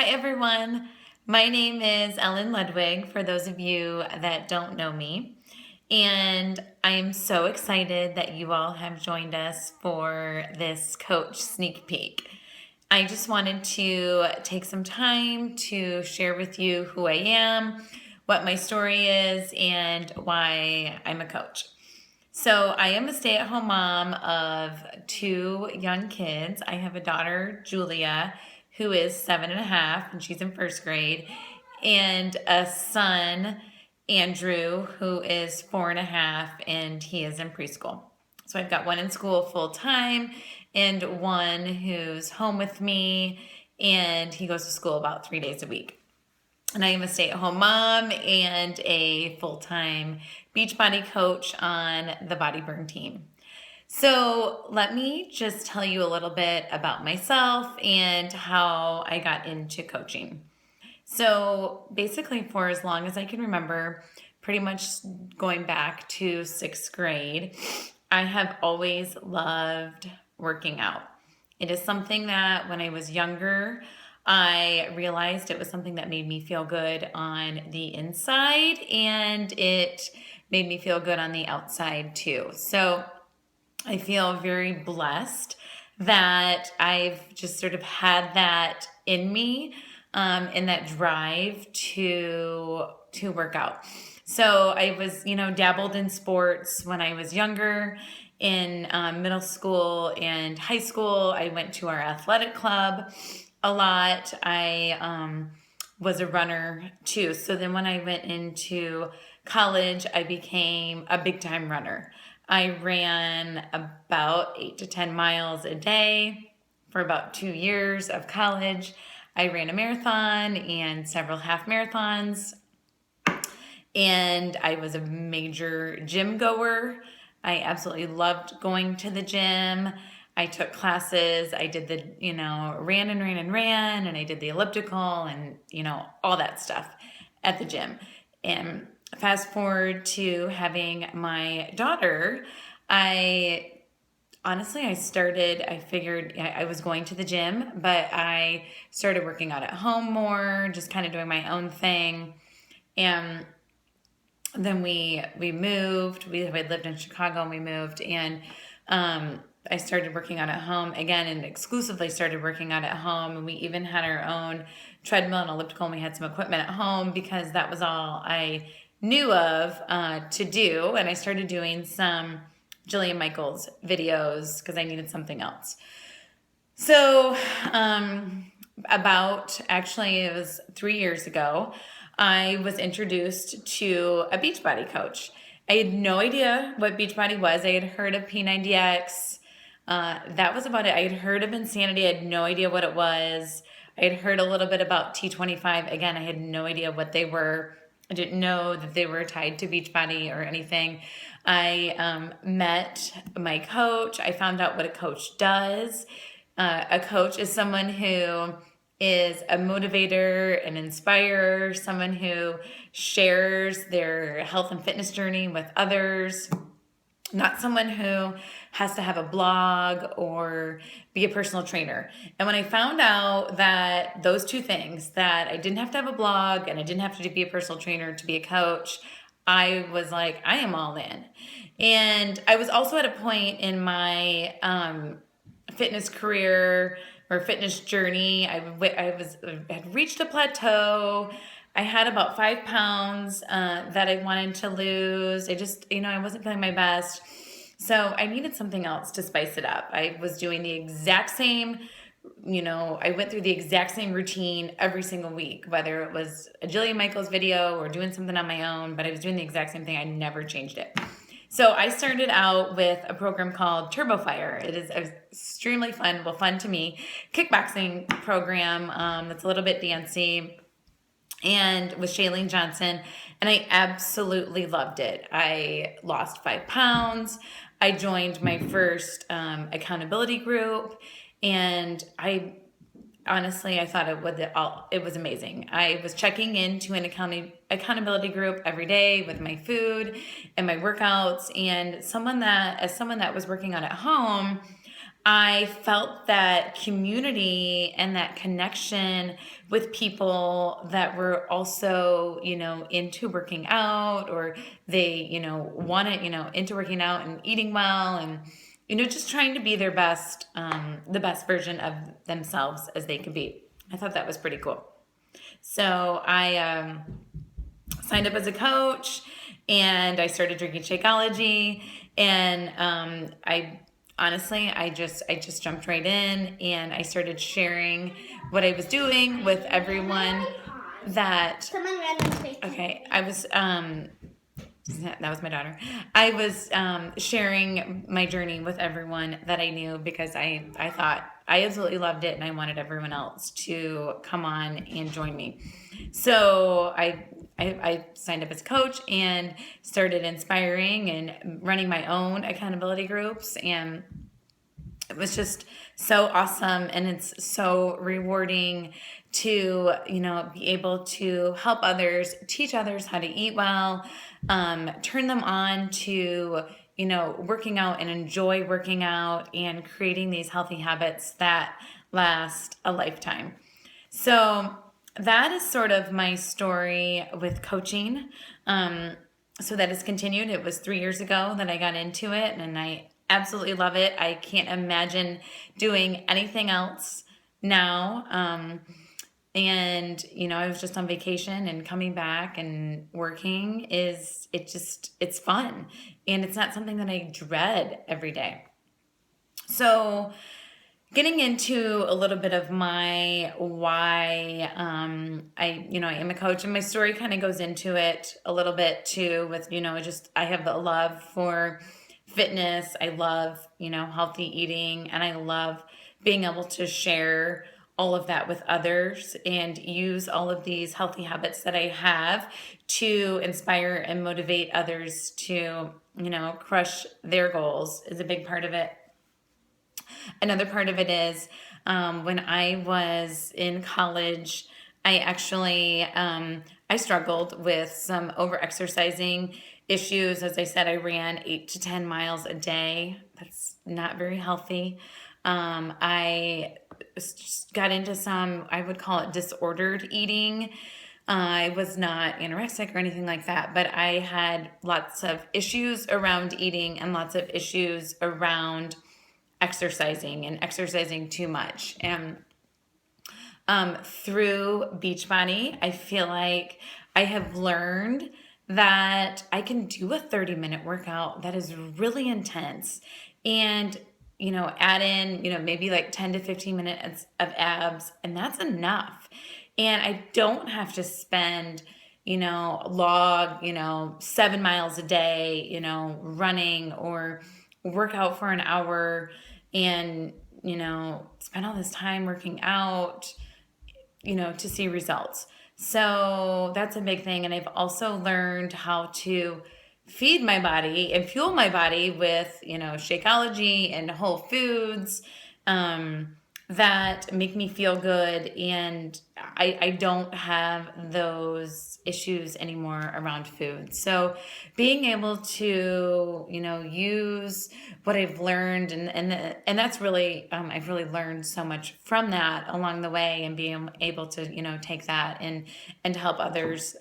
Hi, everyone. My name is Ellen Ludwig, for those of you that don't know me. And I am so excited that you all have joined us for this coach sneak peek. I just wanted to take some time to share with you who I am, what my story is, and why I'm a coach. So, I am a stay at home mom of two young kids. I have a daughter, Julia, who is 7.5, and she's in first grade, and a son, Andrew, who is 4.5, and he is in preschool. So, I've got one in school full time and one who's home with me, and he goes to school about 3 days a week. And I am a stay-at-home mom and a full-time Beachbody coach on the Body Burn team. So let me just tell you a little bit about myself and how I got into coaching. So basically, for as long as I can remember, pretty much going back to 6th grade, I have always loved working out. It is something that when I was younger, I realized it was something that made me feel good on the inside, and it made me feel good on the outside too. So I feel very blessed that I've just sort of had that in me, and that drive to work out. So I was, dabbled in sports when I was younger. In middle school and high school, I went to our athletic club a lot. I was a runner too. So then when I went into college, I became a big time runner. I ran about 8 to 10 miles a day for about 2 years of college. I ran a marathon and several half marathons, and I was a major gym goer. I absolutely loved going to the gym. I took classes. I did the, ran and ran and ran, and I did the elliptical and, all that stuff at the gym. And fast forward to having my daughter, I figured I was going to the gym, but I started working out at home more, just kind of doing my own thing. And then we moved. We had lived in Chicago and we moved, and I started working out at home again, and exclusively started working out at home. And we even had our own treadmill and elliptical, and we had some equipment at home because that was all I knew of to do. And I started doing some Jillian Michaels videos because I needed something else. So it was 3 years ago, I was introduced to a Beachbody coach. I had no idea what Beachbody was. I had heard of P90X. That was about it. I had heard of Insanity. I had no idea what it was. I had heard a little bit about T25. Again, I had no idea what they were. I didn't know that they were tied to Beachbody or anything. I met my coach. I found out what a coach does. A coach is someone who is a motivator, an inspirer, someone who shares their health and fitness journey with others, not someone who has to have a blog or be a personal trainer. And when I found out that those two things, that I didn't have to have a blog and I didn't have to be a personal trainer to be a coach, I was like, I am all in. And I was also at a point in my fitness career or fitness journey. I had reached a plateau. I had about 5 pounds that I wanted to lose. I just, I wasn't feeling my best. So I needed something else to spice it up. I was doing the exact same, I went through the exact same routine every single week, whether it was a Jillian Michaels video or doing something on my own, but I was doing the exact same thing. I never changed it. So I started out with a program called Turbo Fire. It is extremely fun to me, kickboxing program that's a little bit dancey, and with Shailene Johnson, and I absolutely loved it. I lost 5 pounds. I joined my first accountability group, and I thought it was amazing. I was checking into an accountability group every day with my food and my workouts, and as someone that was working out at home, I felt that community and that connection with people that were also, into working out, or they, wanted, into working out and eating well, and, just trying to be their best, the best version of themselves as they could be. I thought that was pretty cool. So I signed up as a coach, and I started drinking Shakeology, and I just jumped right in, and I started sharing what I was doing with everyone. That Someone ran in space. Okay, I was that was my daughter. I was sharing my journey with everyone that I knew, because I thought I absolutely loved it, and I wanted everyone else to come on and join me. So I signed up as a coach and started inspiring and running my own accountability groups, and it was just so awesome, and it's so rewarding to be able to help others, teach others how to eat well, turn them on to working out and enjoy working out, and creating these healthy habits that last a lifetime. So that is sort of my story with coaching. So that has continued. It was 3 years ago that I got into it, and I absolutely love it. I can't imagine doing anything else now. And I was just on vacation, and coming back and working it's fun, and it's not something that I dread every day. So getting into a little bit of my why, I am a coach, and my story kind of goes into it a little bit too, with I have the love for fitness. I love healthy eating, and I love being able to share all of that with others, and use all of these healthy habits that I have to inspire and motivate others to crush their goals, is a big part of it. Another part of it is, when I was in college, I actually I struggled with some over-exercising issues. As I said, I ran 8 to 10 miles a day. That's not very healthy. I got into some, I would call it disordered eating. I was not anorexic or anything like that, but I had lots of issues around eating, and lots of issues around exercising, and exercising too much. And through Beachbody, I feel like I have learned that I can do a 30-minute workout that is really intense, and add in maybe like 10 to 15 minutes of abs, and that's enough. And I don't have to spend log 7 miles a day running, or work out for an hour, and spend all this time working out to see results. So that's a big thing. And I've also learned how to feed my body and fuel my body with Shakeology and whole foods, that make me feel good, and I don't have those issues anymore around food. So being able to use what I've learned, and that's really I've really learned so much from that along the way, and being able to take that and to help others,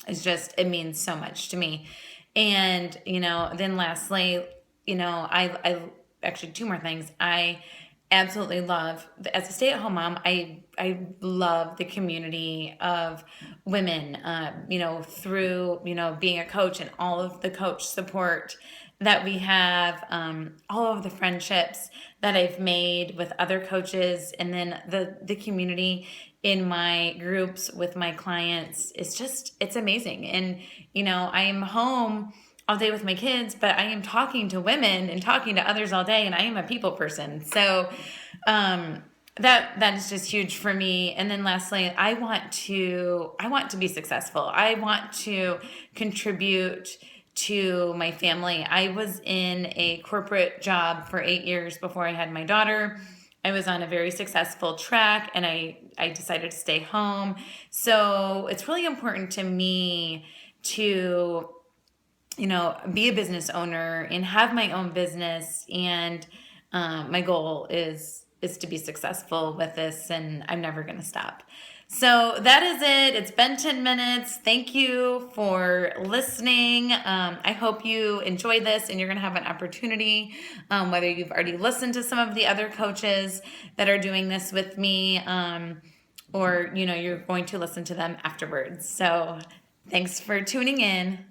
it means so much to me. And then lastly, I actually, two more things. I absolutely love, as a stay-at-home mom, I love the community of women, through being a coach, and all of the coach support that we have, all of the friendships that I've made with other coaches, and then the community in my groups with my clients. It's amazing. And I am home all day with my kids, but I am talking to women and talking to others all day, and I am a people person. So that is just huge for me. And then lastly, I want to be successful. I want to contribute to my family. I was in a corporate job for 8 years before I had my daughter. I was on a very successful track, and I decided to stay home. So it's really important to me to be a business owner and have my own business, and My goal is to be successful with this, and I'm never going to stop. So that is it. It's been 10 minutes. Thank you for listening. I hope you enjoy this and you're going to have an opportunity, whether you've already listened to some of the other coaches that are doing this with me, or you're going to listen to them afterwards. So thanks for tuning in.